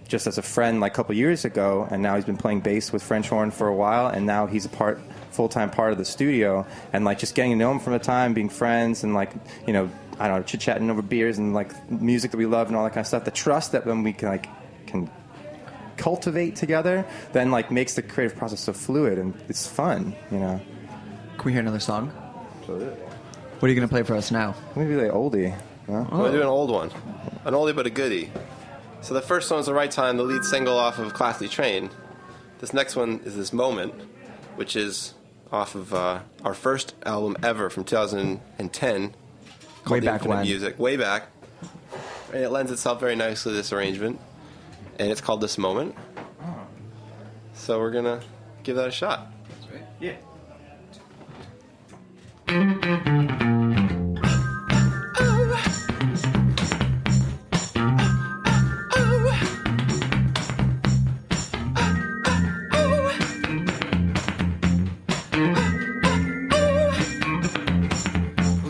just as a friend like a couple years ago, and now he's been playing bass with French horn for a while, and now he's a full-time part of the studio, and like just getting to know him from the time, being friends, and like, you know, I don't know, chit-chatting over beers and like music that we love and all that kind of stuff. The trust that when we can cultivate together then like makes the creative process so fluid and it's fun, you know. Can we hear another song? Absolutely. What are you going to play for us now? Maybe like oldie. Huh? We'll do an old one. An oldie but a goodie. So the first one is The Right Time, the lead single off of Classically Trained. This next one is This Moment, which is off of our first album ever from 2010. Way back when. Music. Way back. And it lends itself very nicely to this arrangement. And it's called This Moment. So we're going to give that a shot. That's right. Yeah.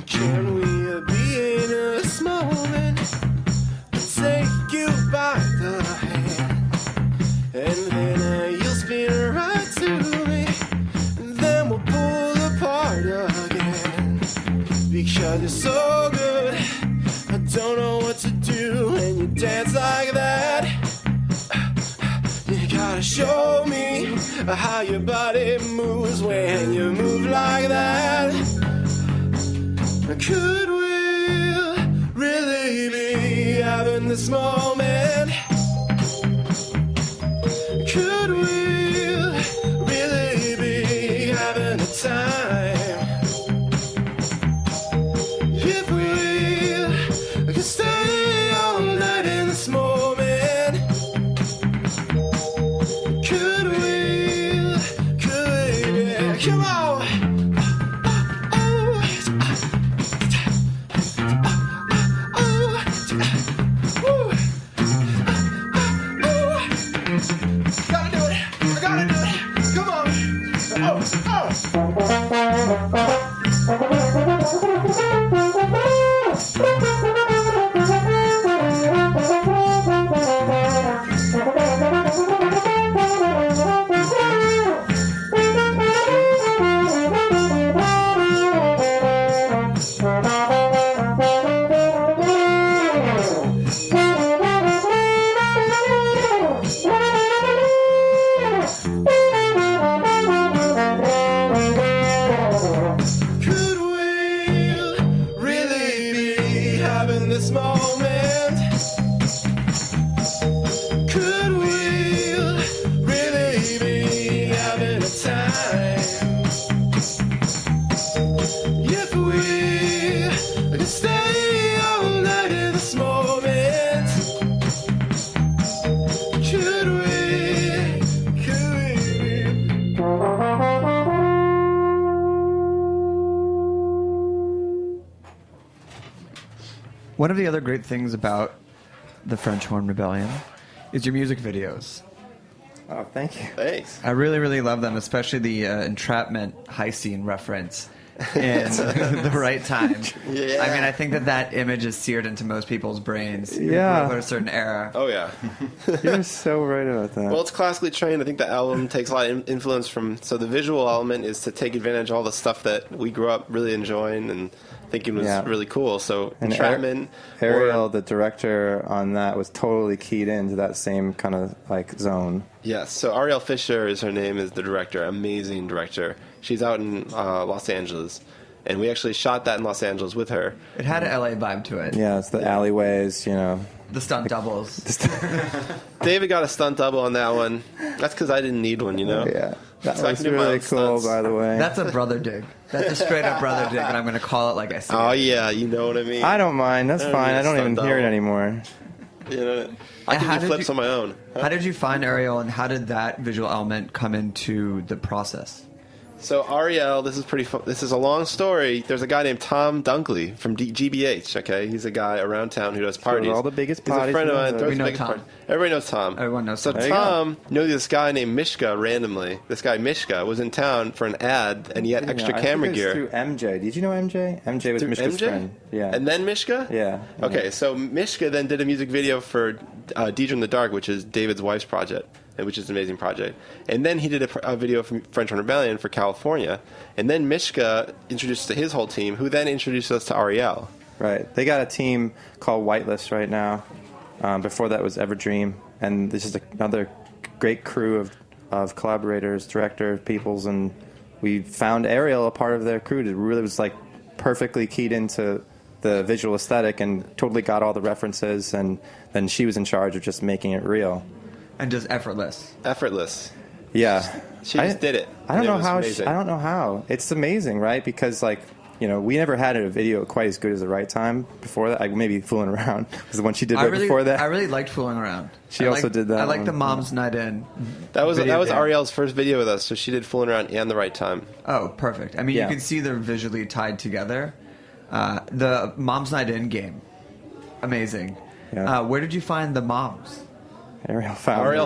Can we gotta show me how your body moves when you move like that. Could we really be having this moment? Could we really be having a time? If we could stay all night in this moment, could we, yeah, come on. Gotta do it. I gotta do it. Come on. Could we really be having this moment? Could we really be having a time? If we could stay all night in this moment, could we? One of the other great things about the French Horn Rebellion is your music videos. Oh, thank you. Thanks. I really, really love them, especially the entrapment high scene reference in the right time. Yeah. I mean, I think that image is seared into most people's brains. Yeah. For a certain era. Oh, yeah. You're so right about that. Well, it's classically trained. I think the album takes a lot of influence from... So the visual element is to take advantage of all the stuff that we grew up really enjoying and thinking was really cool. So and entrapment... Ariel, the director on that, was totally keyed into that same kind of like zone. Yes. So Ariel Fisher is her name, is the director. Amazing director. She's out in Los Angeles. And we actually shot that in Los Angeles with her. It had an LA vibe to it. Yeah, it's the alleyways, you know. The stunt doubles. David got a stunt double on that one. That's because I didn't need one, you know? Yeah. That So I was can do my really own cool, stunts. by the way. That's a brother dig. That's a straight up brother dig, and I'm going to call it like I said. Oh, yeah, you know what I mean? I don't mind. That's fine. need a I don't even stunt hear it double. anymore. You know, I And can how do did flips you- on my own. How did you find Ariel, and how did that visual element come into the process? So Ariel, this is pretty. This is a long story. There's a guy named Tom Dunkley from GBH. Okay, he's a guy around town who does parties. all the biggest He's parties a friend of in mine. the- throws We the know biggest Tom. party. Everybody knows Tom. Everyone knows So Tom. There you Tom knew this guy named Mishka randomly. This guy Mishka was in town for an ad, and he had extra I camera think it was gear. through MJ. Did you know MJ? MJ was Through Mishka's MJ? friend. Yeah. And then Mishka? Yeah. Okay, so Mishka then did a music video for Deidre in the Dark, which is David's wife's project, and which is an amazing project. And then he did a video from French Horn Rebellion for California. And then Mishka introduced us to his whole team, who then introduced us to Ariel. Right. They got a team called Whitelist right now. Before that was Everdream. And this is another great crew of collaborators, director, peoples, and we found Ariel a part of their crew. It really was like perfectly keyed into the visual aesthetic and totally got all the references, and then she was in charge of just making it real. And just effortless. Effortless. Yeah. She just did it. I don't And it know was how. amazing. I don't know how. It's amazing, right? Because like, you know, we never had a video quite as good as The Right Time before that. Like maybe Fooling Around was the one she did right before that. I really liked Fooling Around. She I also liked- did that I like one. the Mom's Night In. That was video game. Ariel's first video with us, so she did Fooling Around and The Right Time. Oh, perfect. I mean, Yeah. you can see they're visually tied together. The Mom's Night In game, amazing. Yeah. Where did you find the moms? Ariel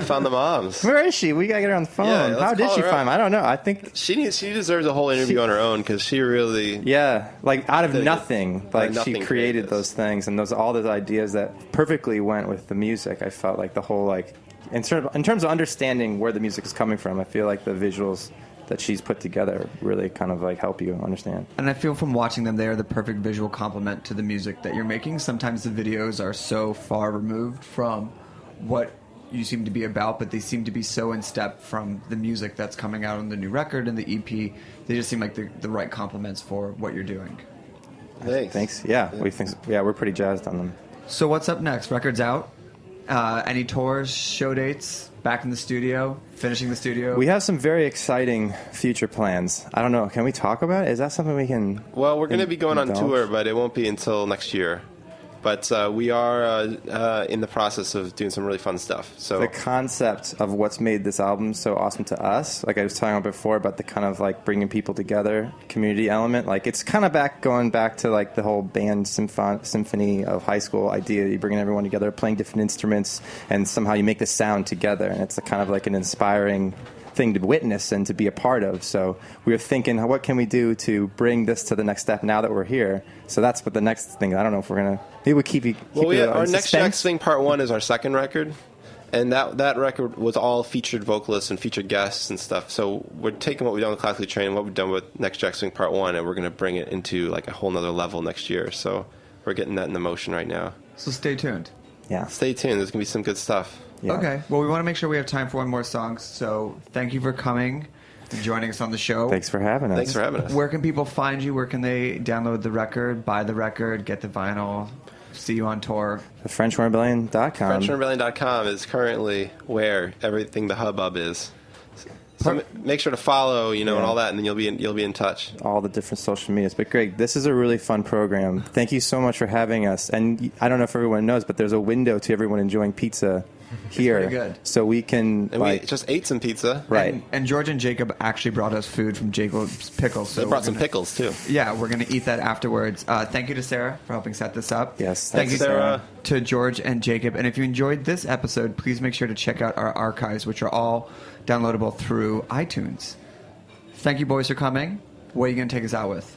found the moms. Where is she? We gotta get her on the phone. Yeah, let's How did call she her find up. him? I don't know. I think She deserves a whole interview on her own because she really... yeah, like out of Did it. nothing, like nothing she created created this. those things and all those ideas that perfectly went with the music. I felt like the whole like in terms of understanding where the music is coming from, I feel like the visuals that she's put together really kind of like help you understand. And I feel from watching them, they are the perfect visual complement to the music that you're making. Sometimes the videos are so far removed from what you seem to be about, but they seem to be so in step from the music that's coming out on the new record and the EP. They just seem like the right complements for what you're doing. Thanks. Yeah, we're pretty jazzed on them. So what's up next? Record's out. Any tours, show dates, back in the studio, finishing the studio? We have some very exciting future plans. I don't know. Can we talk about it? Is that something we can... Well, we're going to be going on tour, but it won't be until next year. But we are in the process of doing some really fun stuff. So the concept of what's made this album so awesome to us, like I was talking about before, about the kind of like bringing people together, community element, like it's kind of going back to like the whole band symphony of high school idea. You're bringing everyone together, playing different instruments, and somehow you make the sound together. And it's kind of like an inspiring thing to witness and to be a part of. So we were thinking, what can we do to bring this to the next step now that we're here? So that's what the next thing. I don't know if we're gonna. Maybe we keep our Next Jack Swing Part 1 is our second record, and that record was all featured vocalists and featured guests and stuff. So we're taking what we've done with Classically Trained, what we've done with Next Jack Swing Part 1, and we're gonna bring it into like a whole nother level next year. So we're getting that in the motion right now. So stay tuned. Yeah, stay tuned. There's gonna be some good stuff. Yeah. Okay. Well, we want to make sure we have time for one more song. So thank you for coming and joining us on the show. Thanks for having us. Thanks for having us. Where can people find you? Where can they download the record, buy the record, get the vinyl, see you on tour? FrenchHornRebellion.com. FrenchHornRebellion.com is currently where everything the hubbub is. So make sure to follow, and all that, and then you'll be in touch. All the different social medias. But Greg, this is a really fun program. Thank you so much for having us. And I don't know if everyone knows, but there's a window to everyone enjoying pizza here. Pretty good. So we can. And we just ate some pizza, right? And George and Jacob actually brought us food from Jacob's Pickles. So they brought some pickles too. Yeah, we're gonna eat that afterwards. Thank you to Sarah for helping set this up. Yes, thank you, Sarah. To George and Jacob. And if you enjoyed this episode, please make sure to check out our archives, which are all downloadable through iTunes. Thank you, boys, for coming. What are you gonna take us out with?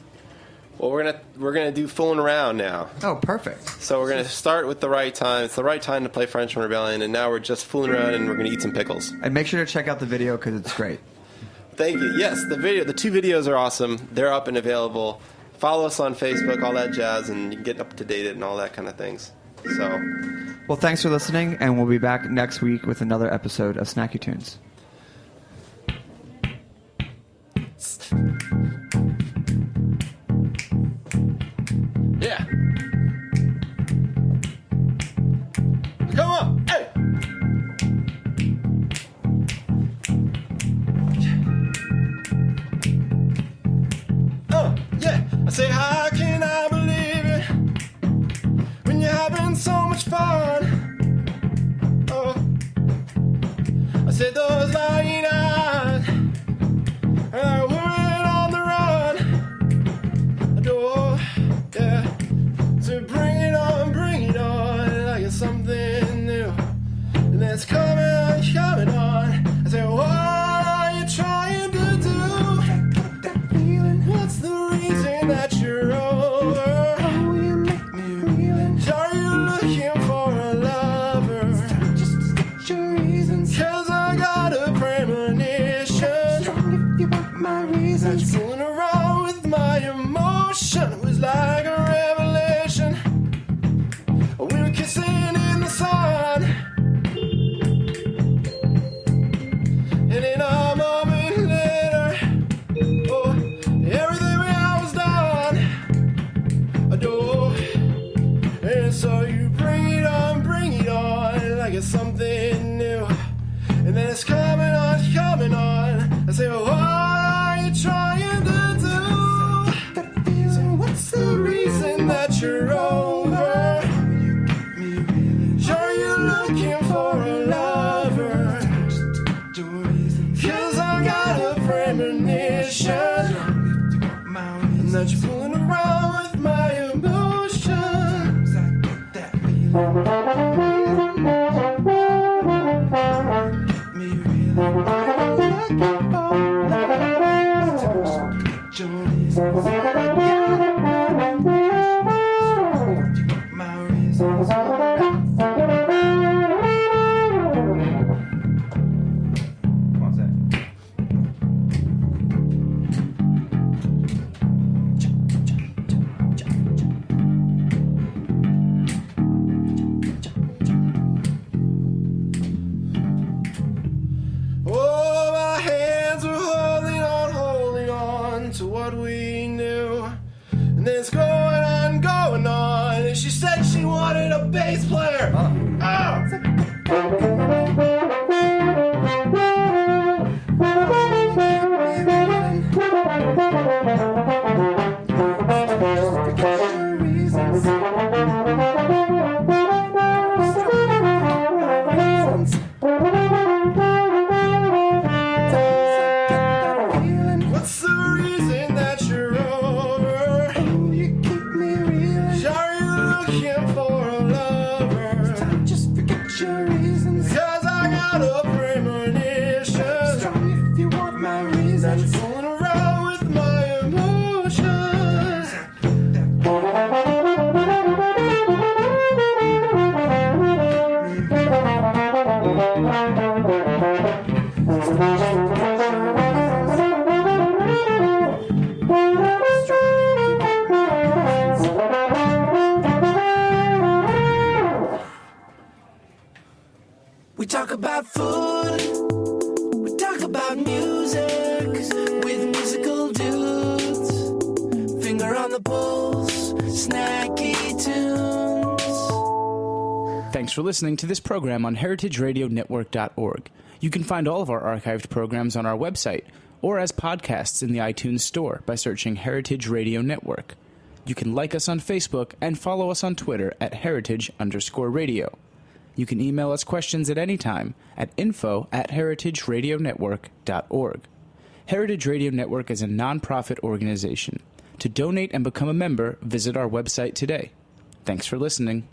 Well, we're gonna do Fooling Around now. Oh, perfect. So we're gonna start with The Right Time. It's the right time to play French Horn Rebellion, and now we're just fooling around and we're gonna eat some pickles. And make sure to check out the video because it's great. Thank you. Yes, the two videos are awesome. They're up and available. Follow us on Facebook, all that jazz, and you can get up to date and all that kind of things. So, well, thanks for listening, and we'll be back next week with another episode of Snacky Tunes. Yeah. Come on. Hey. Yeah. I say, how can I believe it when you're having so much fun? Oh. I said, those lying eyes are women on the run. Adore. Yeah, so bring it on, like it's something new. And it's coming on. I say, what are you trying to do? What's the reason that you're over? Oh, you make me reeling. Are you looking for a lover? Just get your reasons. 'Cause I got a premonition. Strong if you want my reasons. That's fooling around with my emotion. It was like a revelation. We were kissing in the sun, and in a moment later, oh, everything we had was done. Adore. And so you bring it on, like it's something new. And then it's coming on. I say, what are you trying to do? So what's the reason that you're over? Sure you're looking for a lover. 'Cause I got a premonition, and that you're fooling around with my emotions. And then it's going on, and she said she wanted a bass player. What's the reason that you're over? You keep me real. Are you looking for a lover? Just forget your reasons. Cause I got a premonition. Strong if you want my reasons. That you're fooling around with my emotions. We talk about food, we talk about music with musical dudes. Finger on the pulse, snacky tunes. Thanks for listening to this program on heritageradionetwork.org. You can find all of our archived programs on our website or as podcasts in the iTunes Store by searching Heritage Radio Network. You can like us on Facebook and follow us on Twitter at heritage_radio. You can email us questions at any time at info@heritageradionetwork.org. Heritage Radio Network is a nonprofit organization. To donate and become a member, visit our website today. Thanks for listening.